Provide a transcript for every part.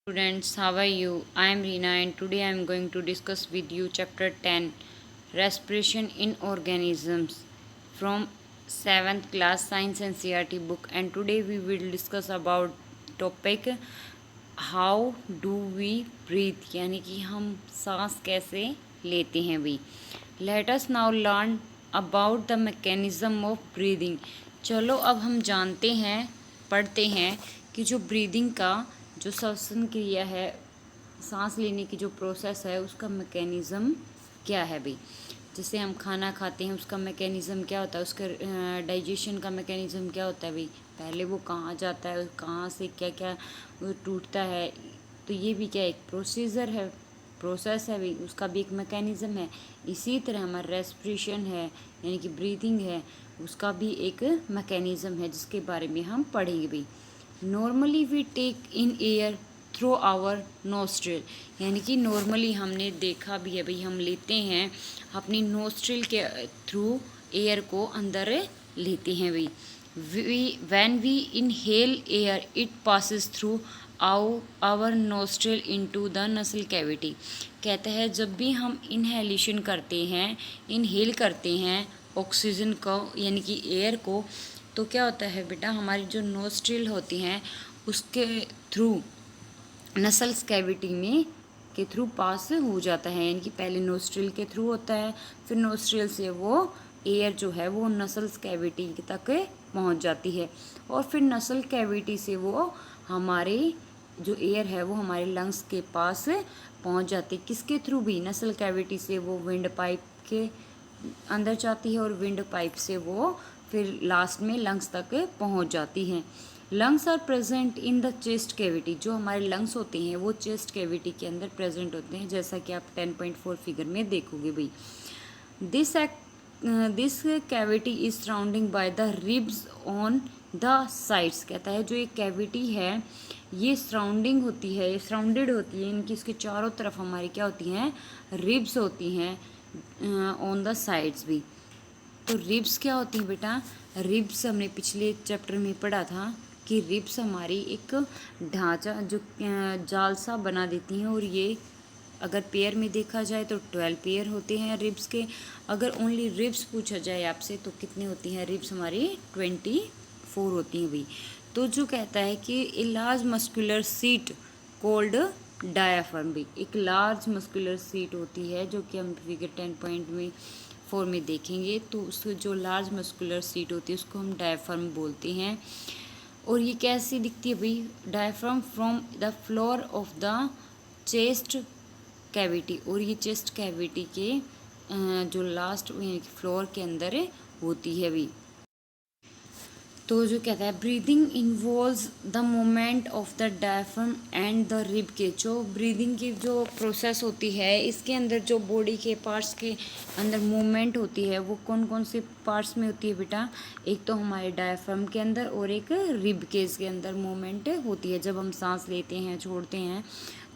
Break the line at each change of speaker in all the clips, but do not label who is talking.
Students, how are you? I am Reena and today I am going to discuss with you chapter 10 Respiration in Organisms from 7th class Science and CRT book, and today we will discuss about topic how do we breathe, यानी कि हम सांस कैसे लेते हैं भी. Let us now learn about the mechanism of breathing. चलो अब हम जानते हैं, पढ़ते हैं कि जो ब्रीदिंग का जो श्वसन क्रिया है, सांस लेने की जो प्रोसेस है, उसका मैकेनिज़्म क्या है भाई. जैसे हम खाना खाते हैं, उसका मैकेनिज़्म क्या होता है, उसका डाइजेशन का मैकेनिज़्म क्या होता है भाई. पहले वो कहाँ जाता है, कहाँ से क्या क्या वो टूटता है. तो ये भी क्या एक प्रोसीजर है, प्रोसेस है भाई, उसका भी एक मैकेनिज़्म है. इसी तरह हमारा रेस्पिरेशन है यानी कि ब्रीदिंग है, उसका भी एक मैकेनिज़्म है जिसके बारे में हम पढ़ेंगे भाई. Normally we take in air through our nostril, यानी कि नॉर्मली हमने देखा भी है भाई, हम लेते हैं अपनी नोस्ट्रिल के थ्रू एयर को अंदर लेते हैं भाई. When we inhale air it passes through our nostril into the nasal cavity. कहता है जब भी हम इनहेलेशन करते हैं, इनहेल करते हैं ऑक्सीजन को यानी कि एयर को, तो क्या होता है बेटा, हमारी जो नोस्ट्रिल होती हैं उसके थ्रू नसल्स कैविटी में के थ्रू पास हो जाता है. यानी कि पहले नोस्ट्रिल के थ्रू होता है, फिर नोस्ट्रिल से वो एयर जो है वो नसल्स कैविटी तक पहुंच जाती है, और फिर नसल कैविटी से वो हमारे जो एयर है वो हमारे लंग्स के पास पहुंच जाती है. किसके थ्रू भी, नसल कैविटी से वो विंड पाइप के अंदर जाती है, और विंड पाइप से वो फिर लास्ट में लंग्स तक पहुंच जाती हैं. Lungs are present in the chest cavity. जो हमारे लंग्स होते हैं वो चेस्ट कैविटी के अंदर प्रेजेंट होते हैं, जैसा कि आप 10.4 फिगर में देखोगे भाई. This cavity is surrounding by the ribs on the sides. कहता है जो एक कैविटी है ये सराउंडिंग होती है, ये सराउंडेड होती है, इनकी इसके चारों तरफ हमारी क्या होती हैं, रिब्स होती हैं ऑन द साइड्स भी. तो रिब्स क्या होती है बेटा, रिब्स हमने पिछले चैप्टर में पढ़ा था कि रिब्स हमारी एक ढांचा जो जाल सा बना देती हैं, और ये अगर पेयर में देखा जाए तो 12 पेयर होते हैं रिब्स के. अगर ओनली रिब्स पूछा जाए आपसे तो कितने होती हैं रिब्स हमारी, 24 होती हैं भाई. तो जो कहता है कि a large muscular seat cold diaphragm भी, एक लार्ज मस्कुलर सीट होती है जो कि हम फिगर 10.4 में देखेंगे. तो उस जो लार्ज मस्कुलर सीट होती है उसको हम डायाफ्राम बोलते हैं. और ये कैसी दिखती है भाई, diaphragm from the floor of the chest cavity. और ये चेस्ट कैविटी के जो लास्ट फ्लोर के अंदर होती है भाई. तो जो कहता है breathing involves the movement of the diaphragm and the rib के. जो ब्रीदिंग की जो प्रोसेस होती है इसके अंदर जो बॉडी के पार्ट्स के अंदर मूवमेंट होती है वो कौन कौन से पार्ट्स में होती है बेटा, एक तो हमारे डायफ्राम के अंदर और एक रिब केस के अंदर मूवमेंट होती है. जब हम सांस लेते हैं छोड़ते हैं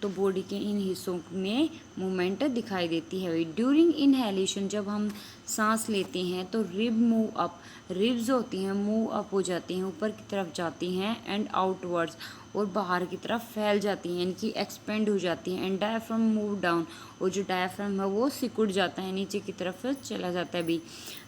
तो बॉडी के इन हिस्सों में मूवमेंट दिखाई देती है. ड्यूरिंग इनहेलेशन जब हम सांस लेते हैं तो रिब मूव अप, रिब्स होती हैं मूव अप हो जाती हैं, ऊपर की तरफ जाती हैं, एंड आउटवर्ड्स और बाहर की तरफ फैल जाती हैं यानी कि एक्सपेंड हो जाती हैं. एंड डायफ्राम मूव डाउन, और जो डायफ्राम है वो सिकुड़ जाता है, नीचे की तरफ चला जाता है भी.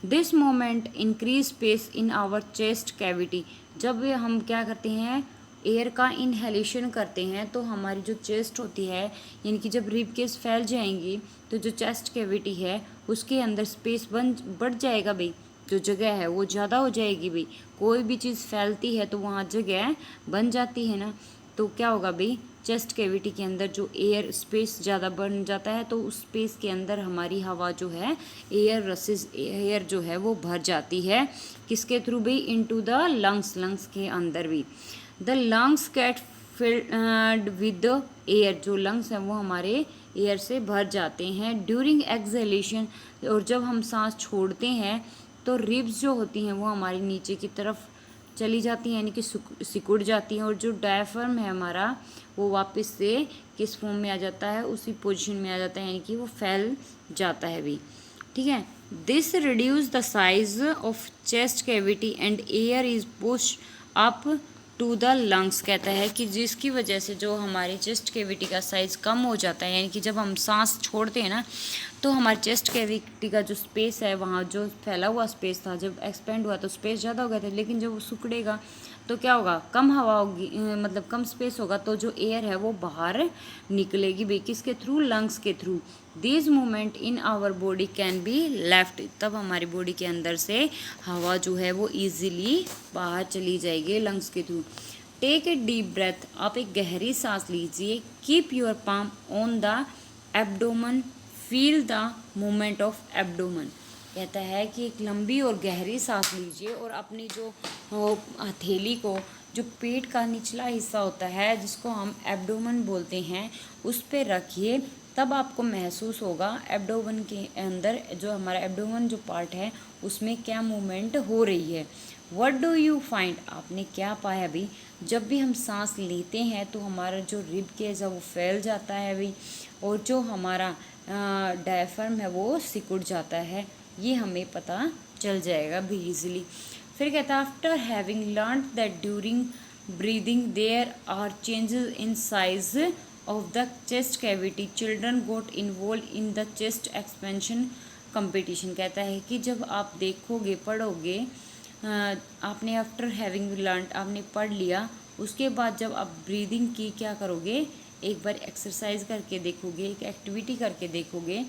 This moment increase space in our chest cavity. जब हम क्या करते हैं, एयर का इनहेलेशन करते हैं तो हमारी जो चेस्ट होती है यानी कि जब रिब केस फैल जाएंगी तो जो चेस्ट कैविटी है उसके अंदर स्पेस बढ़ जाएगा भाई, जो जगह है वो ज़्यादा हो जाएगी भाई. कोई भी चीज़ फैलती है तो वहाँ जगह बन जाती है ना. तो क्या होगा भाई, चेस्ट कैविटी के अंदर जो एयर स्पेस ज़्यादा बन जाता है तो उस स्पेस के अंदर हमारी हवा जो है एयर जो है वो भर जाती है. किसके थ्रू भी, इनटू द लंग्स, लंग्स के अंदर भी. The lungs get filled with the air. जो लंग्स हैं वो हमारे एयर से भर जाते हैं. ड्यूरिंग एक्सहेलेशन, और जब हम सांस छोड़ते हैं तो रिब्स जो होती हैं वो हमारी नीचे की तरफ चली जाती हैं यानी कि सिकुड़ जाती हैं, और जो डायफ्राम है हमारा वो वापस से किस फॉर्म में आ जाता है, उसी पोजीशन में आ जाता है यानी कि वो फैल जाता है भी. ठीक है. This reduce the size of chest cavity and air is push up to the lungs, कहता है कि जिसकी वजह से जो हमारी चेस्ट कैविटी का साइज़ कम हो जाता है, यानी कि जब हम सांस छोड़ते हैं ना तो हमारे चेस्ट कैविटी का जो स्पेस है, वहाँ जो फैला हुआ स्पेस था, जब एक्सपेंड हुआ तो स्पेस ज़्यादा हो गया था, लेकिन जब वो सिकुड़ेगा तो क्या होगा, कम हवा होगी, मतलब कम स्पेस होगा, तो जो एयर है वो बाहर निकलेगी भी, किसके थ्रू, लंग्स के through. This movement in our body can be left, तब हमारी बॉडी के अंदर से हवा जो है वो ईजिली बाहर चली जाएगी लंग्स के through. Take a deep breath, आप एक गहरी सांस लीजिए। Keep your palm on the abdomen, feel the movement of abdomen, कहता है कि एक लंबी और गहरी सांस लीजिए और अपनी जो हथेली को, जो पेट का निचला हिस्सा होता है जिसको हम एब्डोमन बोलते हैं, उस पर रखिए, तब आपको महसूस होगा एब्डोमन के अंदर, जो हमारा एब्डोमन जो पार्ट है उसमें क्या मूवमेंट हो रही है। व्हाट डू यू फाइंड, आपने क्या पाया अभी, जब भी हम सांस लेते हैं तो हमारा जो रिब केज है वो फैल जाता है अभी, और जो हमारा डायफ्राम है वो सिकुड़ जाता है, ये हमें पता चल जाएगा भी इजीली। फिर कहता है after having learn that during breathing there are changes in size of the chest cavity, children got involve in the chest expansion competition, कहता है कि जब आप देखोगे, पढ़ोगे, आपने आफ्टर हैविंग लर्न, आपने पढ़ लिया, उसके बाद जब आप ब्रीदिंग की क्या करोगे, एक बार एक्सरसाइज करके देखोगे, एक एक्टिविटी करके देखोगे,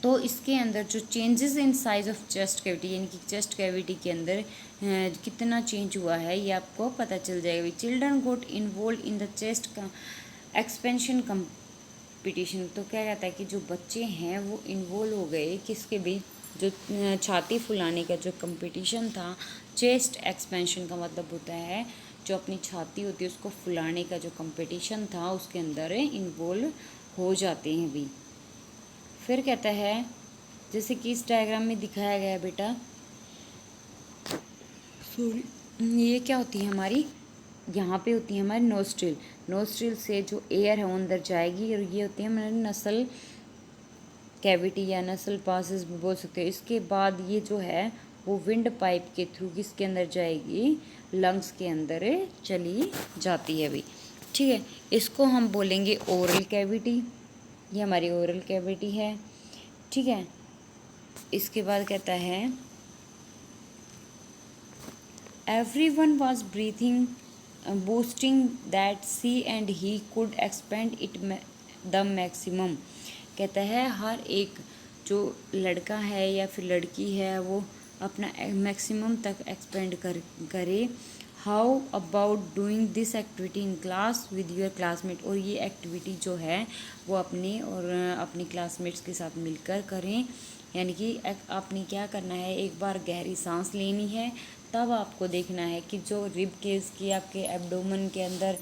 तो इसके अंदर जो changes in size of chest cavity, यानी कि चेस्ट कैविटी के अंदर कितना चेंज हुआ है ये आपको पता चल जाएगा। Children got involve in the chest का एक्सपेंशन कंपटीशन, तो क्या कहता है कि जो बच्चे हैं वो इन्वॉल्व हो गए किसके भी, जो छाती फुलाने का जो कंपटीशन था, चेस्ट एक्सपेंशन का मतलब होता है जो अपनी छाती होती है उसको फुलाने का जो कंपटीशन था, उसके अंदर इन्वॉल्व हो जाते हैं भी। फिर कहता है, जैसे कि इस डायग्राम में दिखाया गया है बेटा, सॉरी, ये क्या होती है हमारी, यहाँ पे होती है हमारी नोस्ट्रिल, नोस्ट्रिल से जो एयर है वो अंदर जाएगी, और ये होती है हमारी नसल कैविटी या नसल पासेस भी बोल सकते हो। इसके बाद ये जो है वो विंड पाइप के थ्रू किसके अंदर जाएगी, लंग्स के अंदर चली जाती है अभी, ठीक है। इसको हम बोलेंगे ओरल कैविटी, ये हमारी ओरल कैविटी है, ठीक है। इसके बाद कहता है everyone was breathing boasting that she and he could expand it the maximum, कहता है हर एक जो लड़का है या फिर लड़की है वो अपना मैक्सिमम तक एक्सपेंड करे। How about doing this activity in class with your classmate, और ये एक्टिविटी जो है वो अपने और अपनी क्लासमेट्स के साथ मिलकर करें, यानी कि आपने क्या करना है, एक बार गहरी सांस लेनी है, तब आपको देखना है कि जो रिब केस की आपके एब्डोमेन के अंदर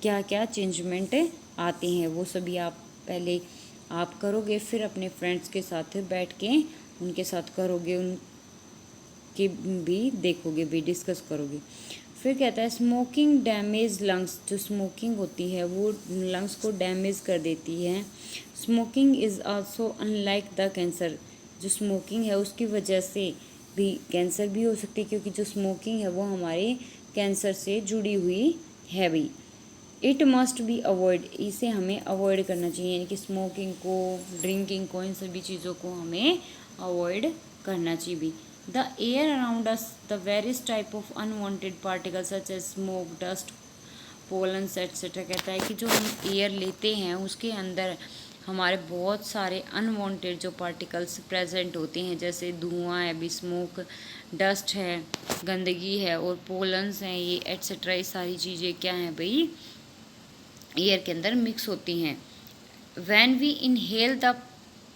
क्या क्या चेंजमेंट आते हैं, वो सभी आप पहले आप करोगे, फिर अपने फ्रेंड्स के साथ बैठ के उनके साथ करोगे, उनके भी देखोगे भी, डिस्कस करोगे। फिर कहता है स्मोकिंग डैमेज लंग्स, जो स्मोकिंग होती है वो लंग्स को डैमेज कर देती है। Smoking is also unlike the cancer, जो स्मोकिंग है उसकी वजह से भी कैंसर भी हो सकती है, क्योंकि जो स्मोकिंग है वो हमारे कैंसर से जुड़ी हुई है भी। इट मस्ट बी अवॉइड, इसे हमें अवॉइड करना चाहिए, यानी कि स्मोकिंग को, ड्रिंकिंग को, इन सभी चीज़ों को हमें अवॉइड करना चाहिए भी। The air around us the various type of unwanted particles such as smoke, dust, pollens etcetera, कहता है कि जो हम एयर लेते हैं उसके अंदर हमारे बहुत सारे अनवांटेड जो पार्टिकल्स प्रेजेंट होते हैं, जैसे धुआं है भी, स्मोक, डस्ट है, गंदगी है, और पोलन्स हैं ये एट्सेट्रा, ये सारी चीज़ें क्या हैं भाई, एयर के अंदर मिक्स होती हैं। When we inhale the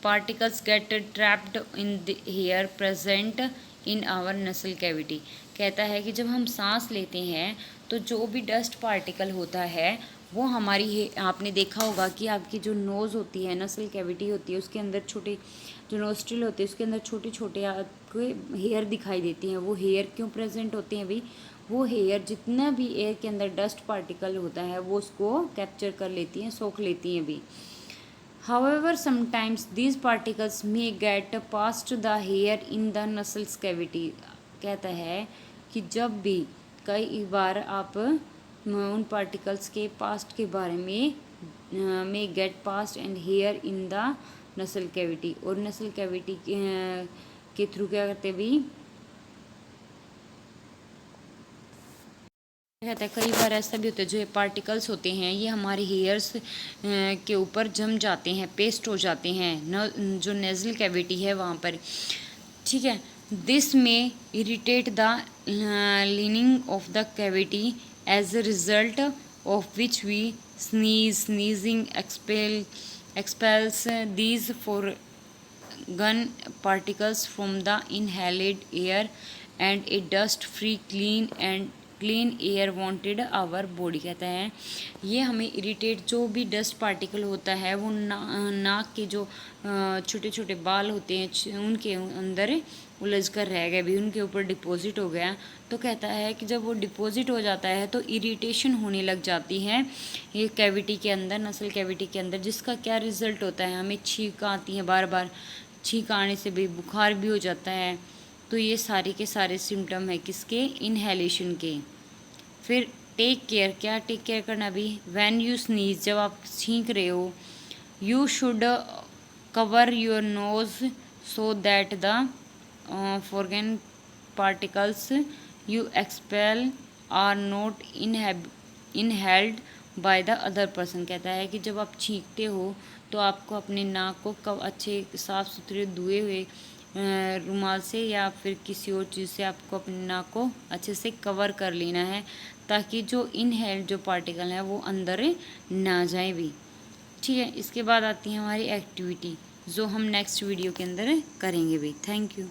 particles get trapped in the air present in our nasal cavity, कहता है कि जब हम सांस लेते हैं तो जो भी डस्ट पार्टिकल होता है वो हमारी, आपने देखा होगा कि आपकी जो नोज़ होती है, नसल कैविटी होती है, उसके अंदर छोटे जो नोस्ट्रिल होते हैं उसके अंदर छोटे छोटे आपको हेयर दिखाई देती हैं। वो हेयर क्यों प्रेजेंट होते हैं भाई, वो हेयर जितना भी एयर के अंदर डस्ट पार्टिकल होता है वो उसको कैप्चर कर लेती हैं, सोख लेती हैं भी। However, sometimes these particles may get past the hair in the nasals cavity, कहता है कि जब भी कई बार आप उन पार्टिकल्स के पास्ट के बारे में get past and hair in the nasal cavity, और नसल कैविटी के थ्रू क्या करते भी कहता है, कई बार ऐसा भी होता है जो ये पार्टिकल्स होते हैं ये हमारे हेयर्स के ऊपर जम जाते हैं, पेस्ट हो जाते हैं न, जो नेज़ल कैविटी है वहाँ पर, ठीक है। This may irritate the lining of the cavity as a result of which we sneezing expels these foreign particles from the inhaled air and a dust free clean air wanted our body. कहता है ये हमें irritate, जो भी dust particle होता है वो नाक के जो छोटे छोटे बाल होते हैं उनके अंदर उलझ कर रह गए भी, उनके ऊपर डिपॉजिट हो गया। तो कहता है कि जब वो डिपॉजिट हो जाता है तो इरिटेशन होने लग जाती है ये कैविटी के अंदर, नसल कैविटी के अंदर, जिसका क्या रिजल्ट होता है, हमें छींक आती है, बार बार छींक आने से भी बुखार भी हो जाता है। तो ये सारे के सारे सिम्टम है किसके, इनहेलेशन के। फिर टेक केयर, क्या टेक केयर करना भी, व्हेन यू स्नीज, जब आप छींक रहे हो, you should cover your nose so that the foreign particles you expel are not inhaled by the other person. कहता है कि जब आप छींकते हो तो आपको अपने नाक को कब अच्छे साफ़ सुथरे धुए हुए रुमाल से या फिर किसी और चीज़ से आपको अपने नाक को अच्छे से कवर कर लेना है, ताकि जो इनहेल जो पार्टिकल है वो अंदर ना जाए भी, ठीक है। इसके बाद आती है हमारी एक्टिविटी जो हम नेक्स्ट वीडियो के अंदर करेंगे भी। Thank you.